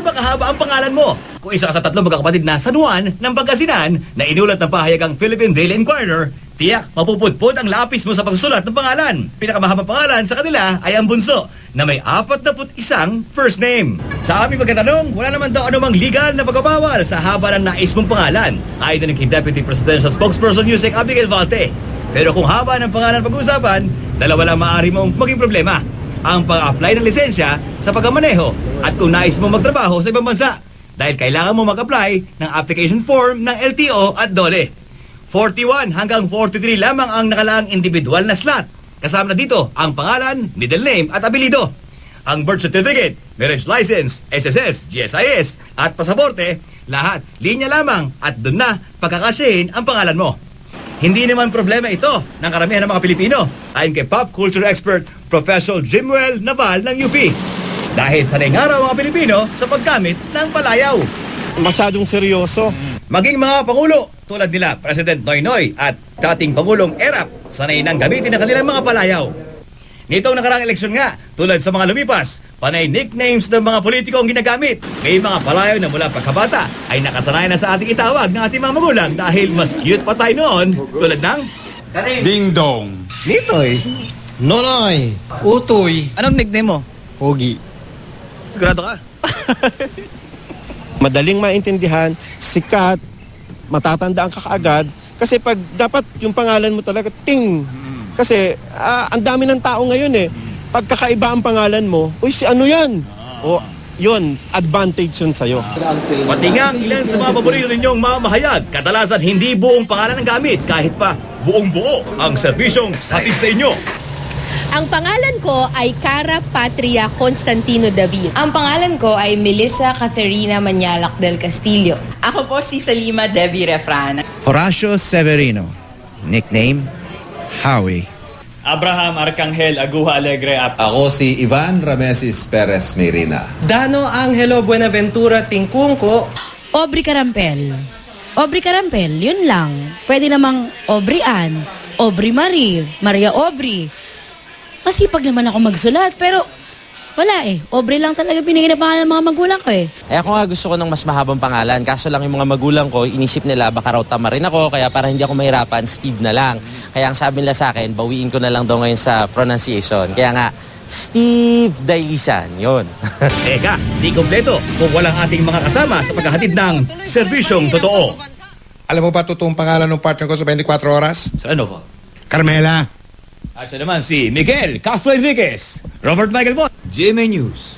ba kahaba ang pangalan mo? Kung isa ka sa tatlong magkakapatid na San Juan ng Pangasinan na inulat ng pahayagang Philippine Daily Inquirer, tiyak mapupudpod ang lapis mo sa pagsulat ng pangalan. Pinakamahabang pangalan sa kanila ay ang bunso na may 41 first name. Sa aming pagkatanong, wala naman daw anumang legal na pagbabawal sa haba ng nais mong pangalan. Ayon din kay Deputy Presidential Spokesperson Yusek Abigail Valte. Pero kung haba ng pangalan pag-uusapan, dalawa lang maaari mong maging problema. Ang pag-apply ng lisensya sa pagmamaneho at kung nais mo magtrabaho sa ibang bansa. Dahil kailangan mo mag-apply ng application form ng LTO at DOLE. 41 hanggang 43 lamang ang nakalaang individual na slot. Kasama na dito ang pangalan, middle name at apelido. Ang birth certificate, marriage license, SSS, GSIS at pasaporte, lahat linya lamang at doon na pagkakasyahin ang pangalan mo. Hindi naman problema ito ng karamihan ng mga Pilipino, ayon kay pop culture expert Professor Jimuel Naval ng UP. Dahil sanay nga raw mga Pilipino sa paggamit ng palayaw. Masyadong seryoso. Maging mga pangulo tulad nila President Noynoy at dating Pangulong Erap, sanay nang gamitin ang kanilang mga palayaw. Nitong nakaraang eleksyon nga, tulad sa mga lumipas, panay nicknames ng mga politiko ang ginagamit. May mga palayaw na mula pagkabata ay nakasanayan na sa ating itawag ng ating mga magulang dahil mas cute pa tayo noon, tulad ng Ding Dong, Nitoy. Nonoy. Utoy. anong nickname mo? Pogi. Sigurado ka? Madaling maintindihan, sikat, matatandaan ka kaagad. Kasi pag dapat yung pangalan mo talaga, ting. Kasi ang dami ng tao ngayon eh. Pagkakaiba ang pangalan mo, uy, si ano yan? O, yun, advantage yun sa'yo. Pati nga ilan sa mga paborito ninyong mamahayag, kadalasan hindi buong pangalan ang gamit, kahit pa buong buo ang serbisyong hatid sa inyo. Ang pangalan ko ay Cara Patria Constantino David. Ang pangalan ko ay Melissa Catherina Manyalak del Castillo. Ako po si Salima Devi Refrana. Horacio Severino, nickname Howie. Abraham Arcangel Aguja Alegre Ap. Ako si Ivan Ramesis Perez Merina. Dano Angelo Buenaventura Tingkungko. Aubrey Carampel. Aubrey Carampel, yun lang. Pwede namang Aubrey Ann, Aubrey Marie, Maria Aubrey. Masipag naman ako magsulat, pero wala eh. Aubrey lang talaga binigay na pangalan ng mga magulang ko eh. Ako nga gusto ko ng mas mahabang pangalan. Kaso lang yung mga magulang ko, inisip nila baka raw tama rin ako. Kaya para hindi ako mahirapan, Steve na lang. Kaya ang sabi nila sa akin, bawiin ko na lang daw ngayon sa pronunciation. Kaya nga, Steve Dailisan, yun. Teka, di kompleto kung walang ating mga kasama sa paghahatid ng serbisyong totoo. alam mo ba totoong pangalan ng partner ko sa 24 oras? Sa ano po? Carmela. At siya naman si Miguel Castro Enriquez, Robert Michael Bot, GMA News.